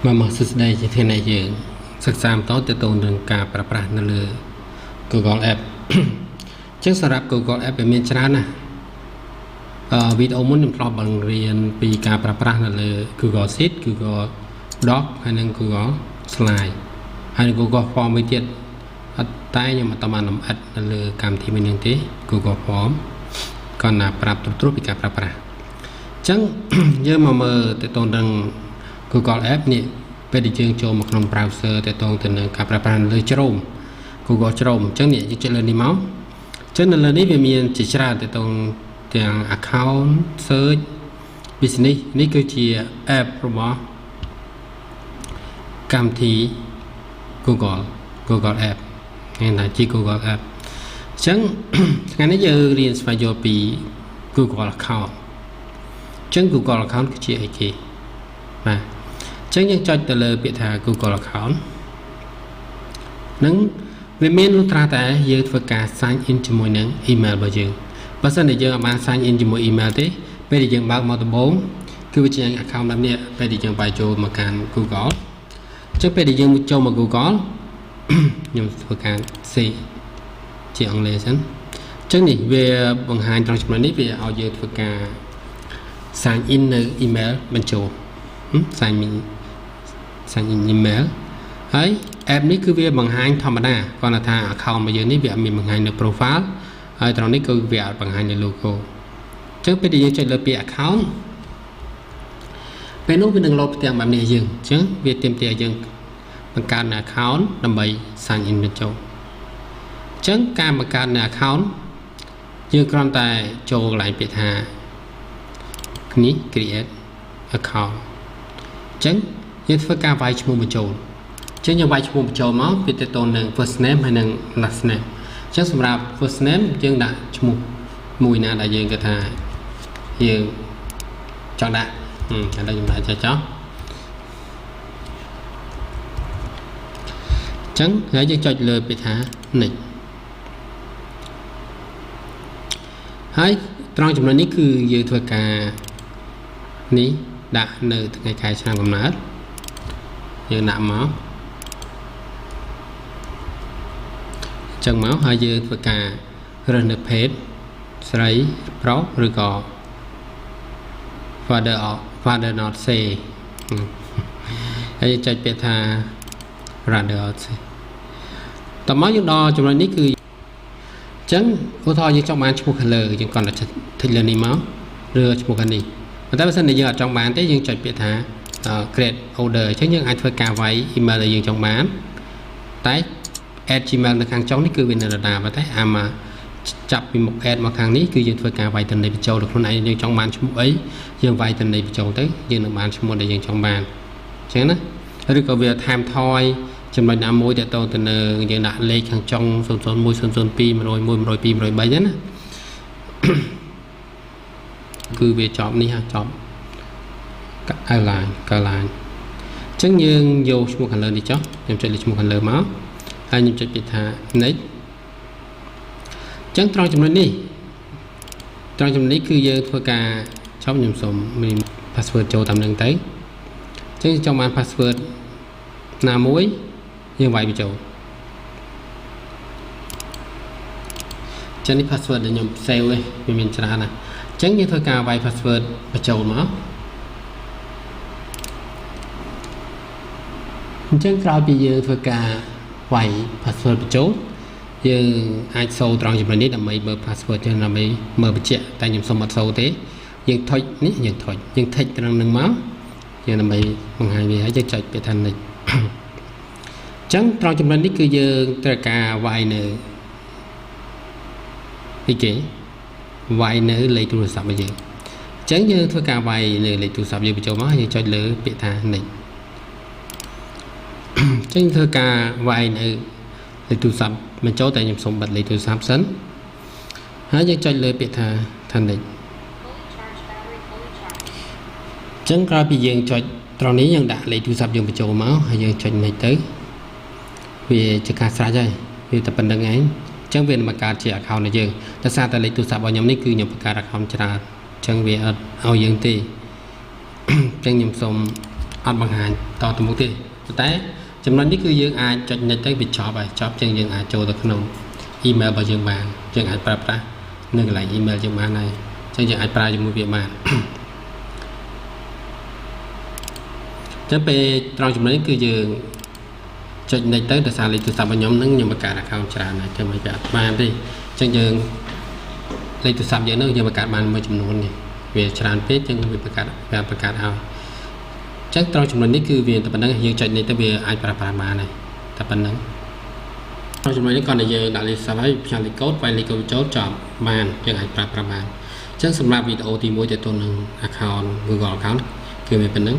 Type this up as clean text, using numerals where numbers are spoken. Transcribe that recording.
mà sự đây như thế này giờ sắc xám tốt để tôn đường cả pra nó lừa Google App chắc sẽรับGoogle App về miền Trung nè video muốn làm plot bằng riêng vì cả pra nó lừa Google Sheet Google Doc hay là Google Slide hay là Google Form mới tiết tay nhưng mà tao mà làm là lừa cảm thì mình như thế Google Form còn là pra trút vì cả pra chẳng như mà mơ để tôn đường Google App này về địa chương cho một nông browser để tôn từ cả prapan lưới Chrome Google Chrome chẳng nhẹ chỉ lên đi máu chẳng là đi về miền chỉ ra để tôn tiền account search business ní cứ chỉ app của cam thì Google App hay là chỉ Google App chẳng ngày nãy giờ riêng phải vô bị Google account chẳng Google account cái gì ấy mà chẳng những cho từ lời biệt thà Google account nâng về miền lúc ra tại giờ phải cả sign in cho mỗi nâng email bao giờ bớt giờ này giờ bạn sign in cho mỗi email thế bây giờ bạn một tập 4 cứ với chuyện account làm nè bây giờ bài cho mà can Google chắc bây giờ cho mà Google nhưng phải can C chỉ ông lê sẵn chắc này về bằng hai trong chúng này về ao giờ phải cả sign in email bên chỗ sign in email ấy app này cứ việc bằng hai thằng mà nè còn là thà account bây giờ này việc mình bằng hai được profile hay trong này cứ việc bằng hai được logo trước bây giờ chơi là account bên lúc bên đường lột tiền bằng này dừng chứ việc tìm tiền dừng bằngการaccount làm bậy sign in bên chỗ chứ cam bằngการaccount như con tài cho lại biệt hà ní create account chẳng như phải cả vài chục một chỗ chứ như vài chục một chỗ máu vì tên tôn là first name hay là last name chắcសម្រាប់ first name យើងដាក់ឈ្មោះមួយណាដែលយើងគិតថាយើងចង់ដាក់ឥឡូវខ្ញុំដាក់ចោលចឹងហើយយើងចុចលើពាក្យថា next ហើយត្រង់ចំណុចនេះគឺយើងធ្វើការនេះដាក់នៅថ្ងៃខែឆ្នាំកំណើតយើងដាក់មកចឹងមកហើយយើងធ្វើការរើសនៅ page ស្រីប្រុសឬក៏ father not say ហើយចុចពាក្យថា rather not say តមកយើងដល់ចំណុចនេះគឺចឹងឧទាហរណ៍យើងចង់បានឈ្មោះ color យើងគាត់តែthíchលើនេះមកឬឈ្មោះខាងនេះតែបើសិនជាយើងអត់ចង់បានទេយើងចុចពាក្យថា create order អញ្ចឹងយើងអាចធ្វើការវាយ email ដែលយើងចង់បានតែ add gmail នៅខាងចុងនេះគឺវានៅដដែលតែអាមកចាប់ពីមុខ add មកខាងនេះគឺយើងធ្វើការវាយតំណែងបញ្ចូលដល់ខ្លួនឯងយើងចង់បានឈ្មោះអីយើងវាយតំណែងបញ្ចូលទៅយើងនឹងបានឈ្មោះដែលយើងចង់បានអញ្ចឹងណាឬក៏វា time ថយចំណុចណាមួយដែលតទៅនៅយើងដាក់លេខខាងចុង 001 002 101 102 103 ហ្នឹងណាគឺវាចប់នេះហ่าចប់កៅឡាញអញ្ចឹងយើងយកឈ្មោះ color នេះចុះខ្ញុំចុចលើឈ្មោះ color មកហើយខ្ញុំចុចពាក្យថា next អញ្ចឹងត្រង់ចំណុចនេះគឺយើងធ្វើការចប់ខ្ញុំសូមមាន password ចូលតាមនឹងទៅអញ្ចឹងចង់បាន password ណាមួយយើងវាយបញ្ចូលចឹងនេះ password ដែលខ្ញុំ save ឯងវាមានច្រើនណាស់អញ្ចឹងយើងធ្វើការវាយ password បញ្ចូលមកអញ្ចឹងក្រោយពីយើងធ្វើការវាយ password បញ្ចូលយើងអាចសូត្រង់ចំណុចនេះដើម្បីមើល password ចឹងដើម្បីមើលបញ្ជាក់តែខ្ញុំសុំអត់សូទេយើងថុចនេះយើងថិចត្រង់នឹងមកយើងដើម្បីបង្ហាញវាហើយយើងចុចពាក្យថា next អញ្ចឹងត្រង់ចំណុចនេះគឺយើងត្រូវការវាយនៅនេះគេវាយនៅលេខទូរស័ព្ទរបស់យើងអញ្ចឹងយើងធ្វើការវាយនៅលេខទូរស័ព្ទយើងបញ្ចូលមកយើងចុចលើពាក្យថា next ចឹងធ្វើការវាយនៅលេខទូរស័ព្ទបញ្ចូលតែខ្ញុំសូមបិទលេខទូរស័ព្ទសិនហើយយើងចុចលើពាក្យថា next ចឹងក្រោយពីយើងចុចត្រង់នេះយើងដាក់លេខទូរស័ព្ទយើងបញ្ចូលមកហើយយើងចុច next ទៅវាជាការស្រេចហើយវាតែប៉ុណ្្នឹងឯងអញ្ចឹងវានឹងបង្កើតជា account របស់យើងដោយសារតែលេខទូរស័ព្ទរបស់ខ្ញុំនេះគឺខ្ញុំបង្កើត account ច្រើនអញ្ចឹងវាអត់ឲ្យយើងទេអញ្ចឹងខ្ញុំសូម អត់បង្ហាញតទៅមុខទេប៉ុន្តែចំណុចនេះគឺយើងអាចចុច next ទៅវាចប់ហើយចប់ចឹងយើងអាចចូលទៅក្នុង email របស់យើងបានយើងអាចប្រើប្រាស់នៅកន្លែង email យើងបានហើយចឹងយើងអាចប្រើជាមួយវាបានចឹងពេលត្រង់ចំណុចនេះគឺយើងចុច next ទៅដោយសារលេខទូរស័ព្ទរបស់ខ្ញុំនឹងខ្ញុំបង្កើត account ច្រើនហើយចឹងមិនបានទេចឹងយើងលេខទូរស័ព្ទយើងនឹងយើងបង្កើតបានមួយចំនួននេះវាច្រើនពេកចឹងវាបង្កើតឲ្យចឹងត្រង់ចំណុចនេះគឺវាតែប៉ុណ្្នឹងយើងចុចនេះទៅវាអាចប្រើប្រាស់បានហើយតែប៉ុណ្្នឹងត្រង់ចំណុចនេះគាត់តែយើងដាក់លេខទូរស័ព្ទហើយផ្ញើលេខកូដវាយលេខកូដចូលចប់បានយើងអាចប្រើប្រាស់បានចឹងសម្រាប់វីដេអូទី1ទៅនឹង account Google account គឺវាប៉ុណ្្នឹង